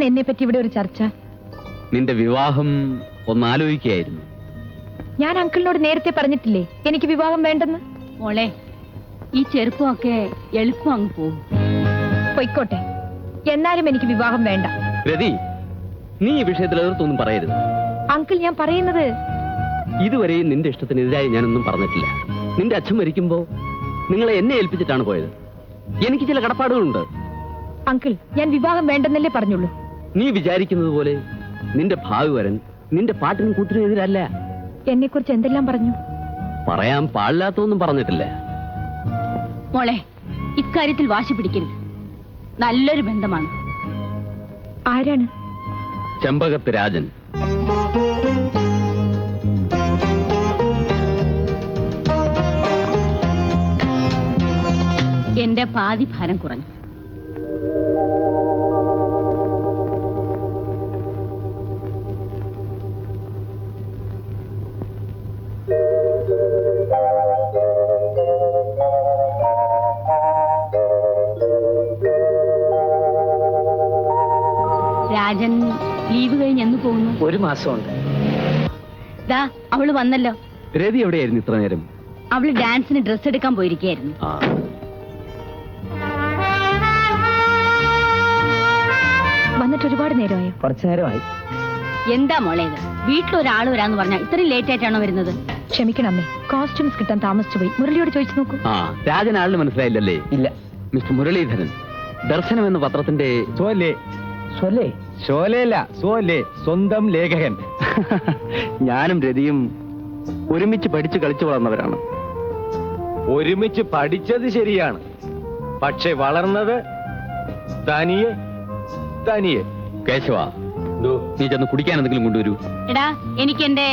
എന്തിനാണ് എന്നെ പറ്റി ഇവിടെ ഒരു ചർച്ച? നിന്റെ വിവാഹം ഒന്നാലോചിക്കുകയായിരുന്നു. ഞാൻ അങ്കിളിനോട് നേരത്തെ പറഞ്ഞിട്ടില്ലേ എനിക്ക് വിവാഹം വേണ്ടെന്ന്? മോളെ, ഈ ചെറുപ്പമൊക്കെ എളുപ്പം അങ്ങ് പോകും. പൊയ്ക്കോട്ടെ, എന്നാലും എനിക്ക് വിവാഹം വേണ്ട. രതി, നീ ഈ വിഷയത്തിൽ എതിർത്തൊന്നും പറയരുത്. അങ്കിൾ, ഞാൻ പറയുന്നത് ഇതുവരെയും നിന്റെ ഇഷ്ടത്തിനെതിരായി ഞാനൊന്നും പറഞ്ഞിട്ടില്ല. നിന്റെ അച്ഛൻ മരിക്കുമ്പോ നിങ്ങളെ എന്നെ ഏൽപ്പിച്ചിട്ടാണ് പോയത്. എനിക്ക് ചില കടപ്പാടുകളുണ്ട്. അങ്കിൾ, ഞാൻ വിവാഹം വേണ്ടെന്നല്ലേ പറഞ്ഞുള്ളൂ. നീ വിചാരിക്കുന്നത് പോലെ നിന്റെ ഭാവി വരൻ നിന്റെ പാട്ടിനും കൂട്ടിനും എതിരല്ല. എന്നെ കുറിച്ച് എന്തെല്ലാം പറഞ്ഞു? പറയാൻ പാടില്ലാത്തൊന്നും പറഞ്ഞിട്ടില്ല. മോളെ, ഇക്കാര്യത്തിൽ വാശി പിടിക്കരുത്. നല്ലൊരു ബന്ധമാണ്. ആരാണ്? ചെമ്പകത്ത് രാജൻ. എന്റെ പാതി ഭാരം കുറഞ്ഞു. രാജൻ ലീവ് കഴിഞ്ഞ് എന്ന് പോകുന്നു? 1 മാസമുണ്ട്. ദാ അവള് വന്നല്ലോ. രതി എവിടെയായിരുന്നു ഇത്ര നേരം? അവള് ഡാൻസിന് ഡ്രസ് എടുക്കാൻ പോയിരിക്കുകയായിരുന്നു. വന്നിട്ട് ഒരുപാട് നേരമായോ? കുറച്ചു നേരമായി. എന്താ മോളെ ഇത്? വീട്ടിലൊരാൾ വരാന്ന് പറഞ്ഞാ ഇത്രയും ലേറ്റ് ആയിട്ടാണോ വരുന്നത്? ക്ഷമിക്കണം അമ്മേ, കോസ്റ്റ്യൂംസ് കിട്ടാൻ താമസിച്ചു പോയി. മുരളിയോട് ചോദിച്ചു നോക്കൂ. രാജൻ ആളിന് മനസ്സിലായില്ലല്ലേ? ഇല്ല. മിസ്റ്റർ മുരളീധരൻ, ദർശനം എന്ന പത്രത്തിന്റെ സ്വന്തം ലേഖകൻ. ഞാനും രതിയും ഒരുമിച്ച് പഠിച്ചു കളിച്ചു വളർന്നവരാണ്. ഒരുമിച്ച് പഠിച്ചത് ശരിയാണ്, പക്ഷെ വളർന്നത് തനിയെ തനിയെ. കേശവ, നീ ചെന്ന് കുടിക്കാൻ എന്തെങ്കിലും കൊണ്ടുവരൂ. എടാ, എനിക്ക് എന്റെ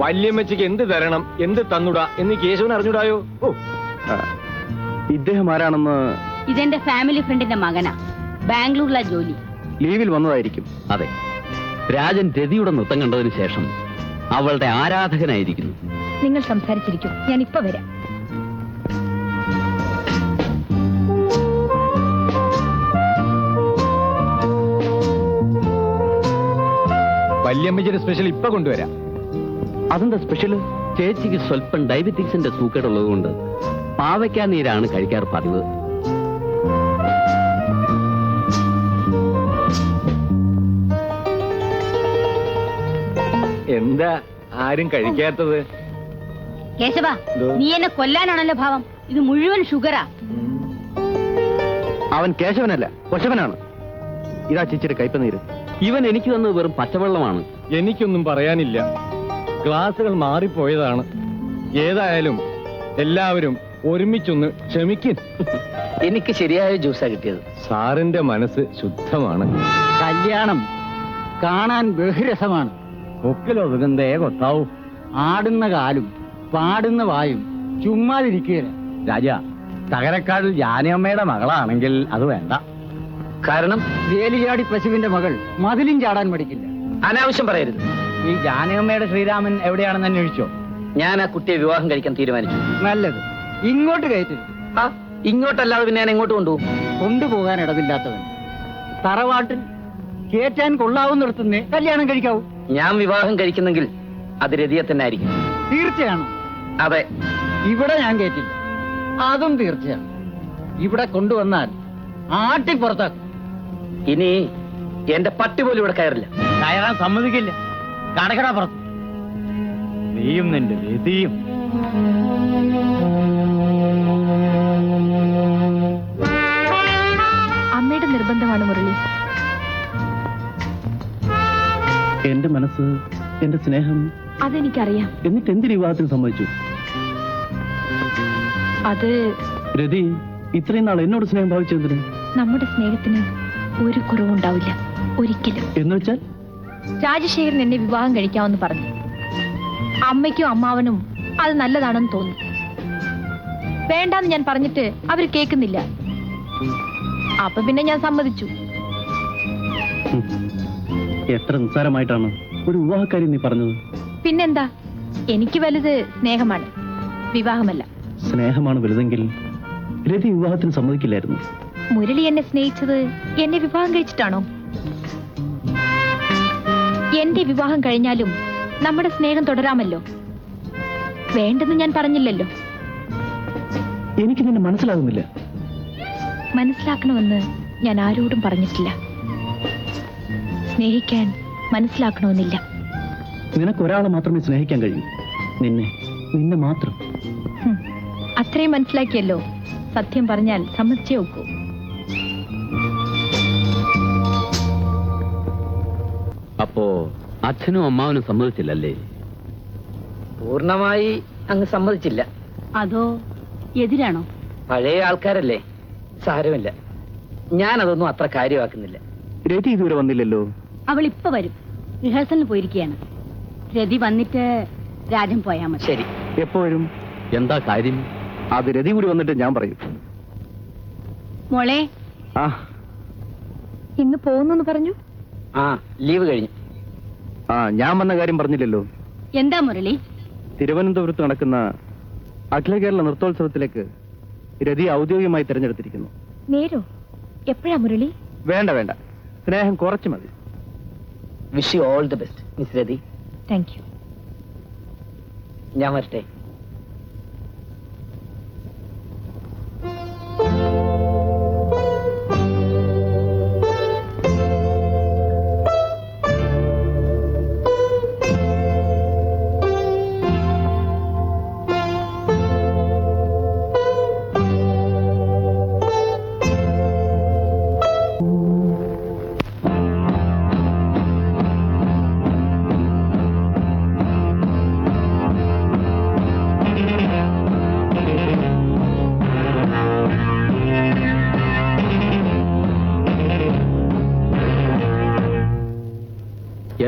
വല്യമ്മച്ചിക്ക് എന്ത് തരണം, എന്ത് തന്നുടാ എന്ന് കേശവൻ അറിഞ്ഞൂടായോ? ഇദ്ദേഹം ആരാണെന്ന്? ഇതെന്റെ ഫാമിലി ഫ്രണ്ടിന്റെ മകനാ. ബാംഗ്ലൂരിലാ ജോലി. ലീവിൽ വന്നതായിരിക്കും. അതെ, രാജൻ രതിയുടെ നൃത്തം കണ്ടതിന് ശേഷം അവളുടെ ആരാധകനായിരിക്കുന്നു. നിങ്ങൾ സംസാരിച്ചിരിക്കും, ഞാൻ ഇപ്പൊ വരാം. വല്യമ്മച്ചിയുടെ സ്പെഷ്യൽ ഇപ്പൊ കൊണ്ടുവരാം. അതെന്താ സ്പെഷ്യൽ? ചേച്ചിക്ക് സ്വല്പം ഡയബറ്റിക്സിന്റെ സൂക്കേടുള്ളത് കൊണ്ട് പാവയ്ക്കാ നീരാണ് കഴിക്കാറ് പതിവ്. എന്താ ആരും കഴിക്കാത്തത്? കേശവ, നീ എന്നെ കൊല്ലാനാണല്ലോ ഭാവം. ഇത് മുഴുവൻ ഷുഗറാ. അവൻ കേശവനല്ല, കൊശവനാണ്. ഇതാ ചേച്ചിയുടെ കയ്പനീര്. ഇവൻ എനിക്ക് തന്നത് വെറും പച്ചവെള്ളമാണ്. എനിക്കൊന്നും പറയാനില്ല, ക്ലാസുകൾ മാറിപ്പോയതാണ്. ഏതായാലും എല്ലാവരും ഒരുമിച്ചൊന്ന് ക്ഷമിക്കും. എനിക്ക് ശരിയായ ജ്യൂസാ കിട്ടിയത്. സാറിന്റെ മനസ്സ് ശുദ്ധമാണ്. കല്യാണം കാണാൻ ബഹുരസമാണ്. ഒക്കിലൊതുങ്ങന്തേ കൊത്താവും. ആടുന്ന കാലും പാടുന്ന വായും ചുമ്മാതിരിക്കുകയില്ല. രാജ, തകരക്കാടിൽ ജാനമ്മയുടെ മകളാണെങ്കിൽ അത് വേണ്ട. കാരണം വേലിചാടി പശുവിന്റെ മകൾ മതിലും ചാടാൻ പഠിക്കില്ല. അനാവശ്യം പറയരുത്. ഈ ജാനമ്മയുടെ ശ്രീരാമൻ എവിടെയാണെന്ന് അന്വേഷിച്ചോ? ഞാൻ ആ കുട്ടിയെ വിവാഹം കഴിക്കാൻ തീരുമാനിച്ചു. നല്ലത്. ഇങ്ങോട്ട് കയറ്റരുത്. ഇങ്ങോട്ടല്ലാതെ പിന്നെ ഞാൻ എങ്ങോട്ട് കൊണ്ടുപോകും? കൊണ്ടുപോകാൻ ഇടവില്ലാത്തവൻ. തറവാട്ടിൽ കേറ്റാൻ കൊള്ളാവുന്നിടത്തുനിന്ന് കല്യാണം കഴിക്കാവൂ. ഞാൻ വിവാഹം കഴിക്കുന്നെങ്കിൽ അത് രതിയെ തന്നെ ആയിരിക്കും. തീർച്ചയാണോ? അതെ. ഇവിടെ ഞാൻ കേറ്റില്ല, അതും തീർച്ചയാണ്. ഇവിടെ കൊണ്ടുവന്നാൽ ആട്ടി പുറത്താക്കും. ഇനി എന്റെ പട്ടി പോലും ഇവിടെ കയറില്ല. കയറാൻ സമ്മതിക്കില്ല. കടകട പുറത്ത്. നീയും നിന്റെ രതിയും. അമ്മയുടെ നിർബന്ധമാണ് മുരളി. എന്റെ മനസ്സ്, എന്റെ സ്നേഹം അതെനിക്കറിയാം. എന്നിട്ട് എന്തിന് വിവാഹത്തിന് സമ്മതിച്ചു? അത് രതി, ഇത്രയും നാൾ എന്നോട് സ്നേഹം ഭാവിച്ചെന്തിന്? നമ്മുടെ സ്നേഹത്തിന് ഒരു കുറവുണ്ടാവില്ല, ഒരിക്കലും. എന്ന് വെച്ചാൽ രാജശേഖരൻ എന്നെ വിവാഹം കഴിക്കാമെന്ന് പറഞ്ഞു. അമ്മയ്ക്കും അമ്മാവനും അത് നല്ലതാണെന്ന് തോന്നി. വേണ്ടാന്ന് ഞാൻ പറഞ്ഞിട്ട് അവർ കേൾക്കുന്നില്ല. അപ്പൊ പിന്നെ ഞാൻ സമ്മതിച്ചു. എത്ര നിസ്സാരമായിട്ടാണ് ഒരു വിവാഹക്കാരി നീ പറഞ്ഞത്. പിന്നെന്താ, എനിക്ക് വലുത് സ്നേഹമാണ്, വിവാഹമല്ല. സ്നേഹമാണ് വലുതെങ്കിൽ രതി വിവാഹത്തിന് സമ്മതിക്കില്ലായിരുന്നു. മുരളി എന്നെ സ്നേഹിച്ചത് എന്നെ വിവാഹം കഴിച്ചിട്ടാണോ? എന്റെ വിവാഹം കഴിഞ്ഞാലും നമ്മുടെ സ്നേഹം തുടരാമല്ലോ. വേണ്ടെന്ന് ഞാൻ പറഞ്ഞില്ലല്ലോ. എനിക്ക് നിന്നെ മനസ്സിലാകുന്നില്ല. മനസ്സിലാക്കണമെന്ന് ഞാൻ ആരോടും പറഞ്ഞിട്ടില്ല. സ്നേഹിക്കാൻ മനസ്സിലാക്കണമെന്നില്ല. നിനക്കൊരാളെ മാത്രമേ സ്നേഹിക്കാൻ കഴിയൂ. നിന്നെ മാത്രം. അത്രയും മനസ്സിലാക്കിയല്ലോ സത്യം പറഞ്ഞാൽ സമ്മതിച്ചേ ഒക്കൂ. അപ്പോ അച്ഛനും അമ്മാവനും സമ്മതിച്ചില്ലല്ലേ? പൂർണ്ണമായി അങ്ങ് സമ്മതിച്ചില്ല. അതോ എതിരാണോ? പഴയ ആൾക്കാരല്ലേ, സാരമില്ല. ഞാനതൊന്നും അത്ര കാര്യമാക്കുന്നില്ല. രതി ഇതുവരെ വന്നില്ലല്ലോ. അവൾ ഇപ്പൊ വരും. റിഹേഴ്സലിന് പോയിരിക്കുകയാണ്. രതി വന്നിട്ട് രാജൻ പോയാ മതി. ശരി. എപ്പോ വരും? എന്താ കാര്യം? അത് രതി കൂടി വന്നിട്ട് ഞാൻ പറയും. മോളെ, ആ ഇന്ന് പോകുന്നു പറഞ്ഞു. ആ, ലീവ് കഴിഞ്ഞു. ഞാൻ വന്ന കാര്യം പറഞ്ഞില്ലല്ലോ. എന്താ മുരളി? തിരുവനന്തപുരത്ത് നടക്കുന്ന അഖില കേരള നൃത്തോത്സവത്തിലേക്ക് രതി ഔദ്യോഗികമായി തിരഞ്ഞെടുത്തിരിക്കുന്നു. നേരോ? എപ്പോഴാ മുരളി? വേണ്ട, സ്നേഹം കുറച്ച് മതി. Wish you all the best miss Rathi. Thank you. ഞാൻ വരട്ടെ.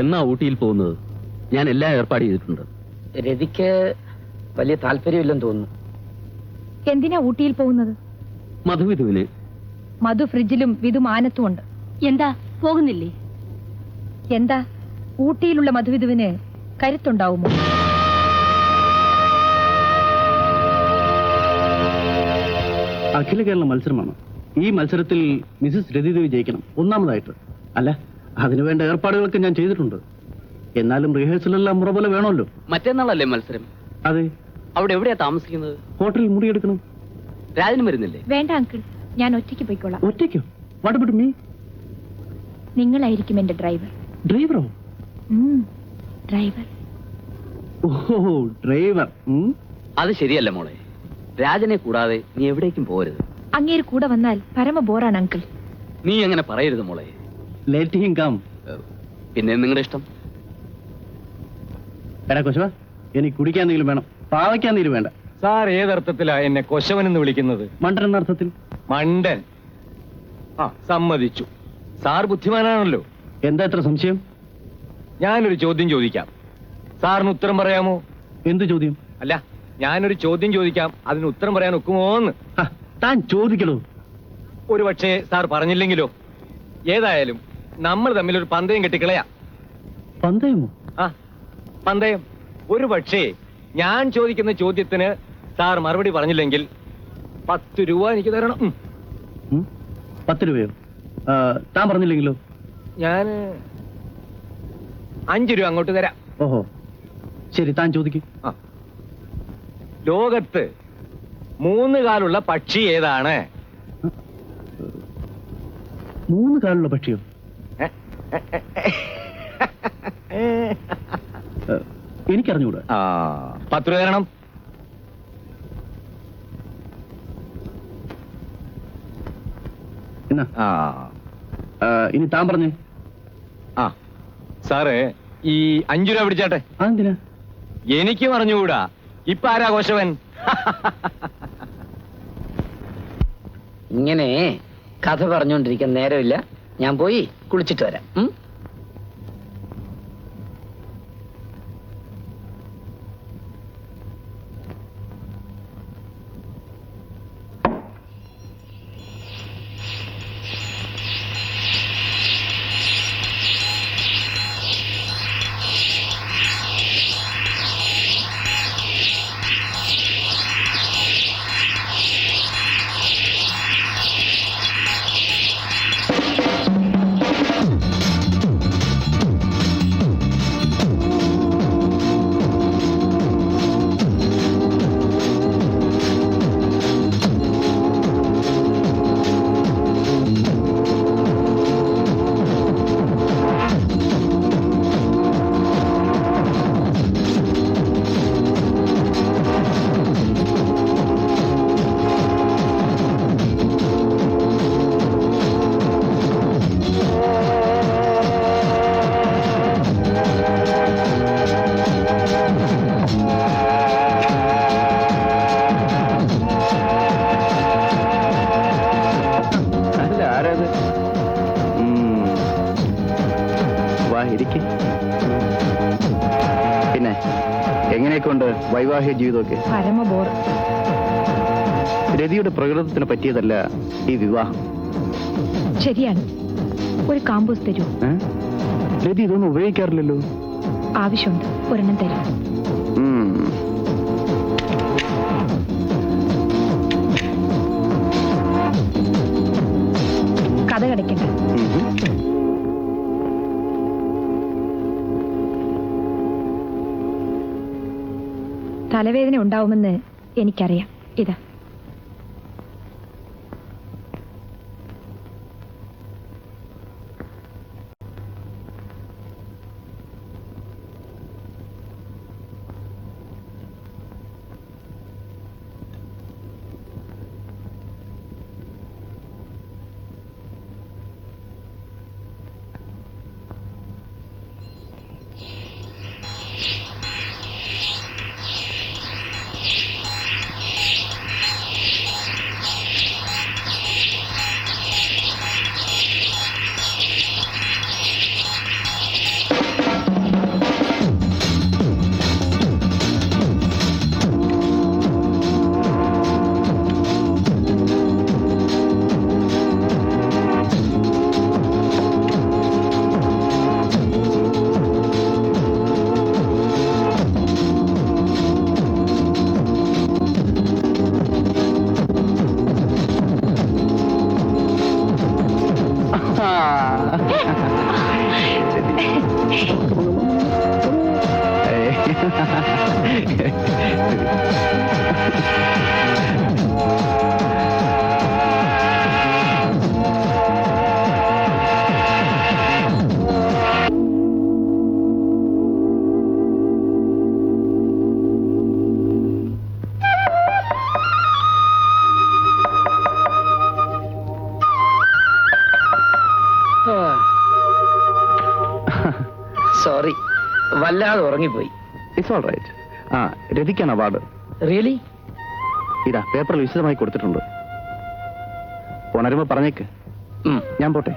എന്നാ ഊട്ടിയിൽ പോകുന്നത്? ഞാൻ എല്ലാം ഏർപ്പാട് ചെയ്തിട്ടുണ്ട്. രതിക്ക് വലിയ താല്പര്യമില്ലെന്ന് തോന്നുന്നു. എന്തിനാ ഊട്ടിയിൽ പോകുന്നത്? മധുവിധുവിന്. മധു ഫ്രിഡ്ജിലും വിധു മാനത്തും ഉണ്ട്. എന്താ പോകുന്നില്ലേ? എന്താ ഊട്ടിയിലുള്ള മധുവിധുവിന് കരുത്തുണ്ടാവുമോ? അഖില കേരള മത്സരമാണ്. ഈ മത്സരത്തിൽ മിസസ് രതിദേവി ജയിക്കണം, ഒന്നാമതായിട്ട്. അല്ല, അതിനുവേണ്ട ഏർപ്പാടുകളൊക്കെ ഞാൻ ചെയ്തിട്ടുണ്ട്. എന്നാലും റിഹേഴ്സലെല്ലാം മുറ പോലെ വേണമല്ലോ. മറ്റന്നാളല്ലേ മത്സരം? അതെ. അവിടെ എവിടെയാ താമസിക്കുന്നത്? ഹോട്ടലിൽ മുറിയെടുക്കണം. രാജനും വരുന്നില്ലേ? വേണ്ട അങ്കിൾ, ഞാൻ ഒറ്റയ്ക്ക് പോയിക്കോളാം. ഒറ്റയ്ക്കോ? What about me? നിങ്ങളായിരിക്കും എന്റെ ഡ്രൈവർ. ഡ്രൈവറോ? ഡ്രൈവർ. ഓഹോ, ഡ്രൈവർ. അത് ശരിയല്ല മോളെ. രാജനെ കൂടാതെ നീ എവിടേക്കും പോരുത്. അങ്ങേര് കൂടെ വന്നാൽ പരമ ബോറാണ് അങ്കിൾ. നീ അങ്ങനെ പറയരുത് മോളെ. Let him come. പിന്നെ നിങ്ങളുടെ ഇഷ്ടം. എടാ കൊശവ, എനിക്ക് കുടിക്കാൻ എന്തെങ്കിലും വേണം. പാവയ്ക്കാൻ നീര് വേണ്ട. സാർ ഏതർത്ഥത്തിലാ എന്നെ കൊശവൻ എന്ന് വിളിക്കുന്നത്? മണ്ടൻ എന്ന അർത്ഥത്തിൽ. മണ്ടൻ? ആ, സമ്മതിച്ചു. സാർ ബുദ്ധിമാനാണല്ലോ. എന്താ എത്ര സംശയം? ഞാനൊരു ചോദ്യം ചോദിക്കാം, സാറിന് ഉത്തരം പറയാമോ? എന്ത് ചോദ്യം? അല്ല, ഞാനൊരു ചോദ്യം ചോദിക്കാം, അതിന് ഉത്തരം പറയാൻ ഒക്കുമോന്ന്. താൻ ചോദിക്കണോ? ഒരു പക്ഷേ സാർ പറഞ്ഞില്ലെങ്കിലോ? ഏതായാലും നമ്മൾ തമ്മിൽ ഒരു പന്തയം കെട്ടിക്കളയാം. പന്തയമോ? ആ, പന്തയം. ഒരു പക്ഷേ ഞാൻ ചോദിക്കുന്ന ചോദ്യത്തിന് സാർ മറുപടി പറഞ്ഞില്ലെങ്കിൽ 10 രൂപ എനിക്ക് തരണം. 10 രൂപയോ? താൻ പറഞ്ഞില്ലെങ്കിലോ? ഞാൻ 5 രൂപ അങ്ങോട്ട് തരാം. ഓഹോ, ശരി, താൻ ചോദിക്കും. ആ, ലോകത്ത് 3 കാലുള്ള പക്ഷി ഏതാണ്? 3 കാലുള്ള പക്ഷിയോ? എനിക്കറിഞ്ഞൂടാ. 10 രൂപ തരണം. എന്നാ ഇനി താൻ പറഞ്ഞേ. ആ, സാറേ, ഈ 5 രൂപ പിടിച്ചാട്ടെ. അതെന്തിനാ? എനിക്കും അറിഞ്ഞുകൂടാ. ഇപ്പൊ ആരാ കോശവൻ? ഇങ്ങനെ കഥ പറഞ്ഞുകൊണ്ടിരിക്കാൻ നേരമില്ല. ഞാൻ പോയി കുളിച്ചിട്ട് വരാം. വാ ഇരിക്കും. പിന്നെ എങ്ങനെയൊക്കെ ഉണ്ട് വൈവാഹിക ജീവിതമൊക്കെ? പരമ ബോർ. രതിയുടെ പ്രകൃതത്തിന് പറ്റിയതല്ല ഈ വിവാഹം. ശരിയാണ്. ഒരു കാമ്പൂസ് തരൂ. രതി ഇതൊന്നും ഉപയോഗിക്കാറില്ലല്ലോ. ആവശ്യമുണ്ട്, ഒരെണ്ണം തരൂ. കഥ കടയ്ക്കണ്ട. തലവേദന ഉണ്ടാവുമെന്ന് എനിക്കറിയാം. ഇതാ. സോറി, വല്ലാതെ ഉറങ്ങിപ്പോയി. It's all right. ആ, രതിക്കാണ് അവാർഡ്. റിയലി? ഇതാ പേപ്പറിൽ വിശദമായി കൊടുത്തിട്ടുണ്ട്. ഉണരുമ്പോ പറഞ്ഞേക്ക്. ഞാൻ പോട്ടെ.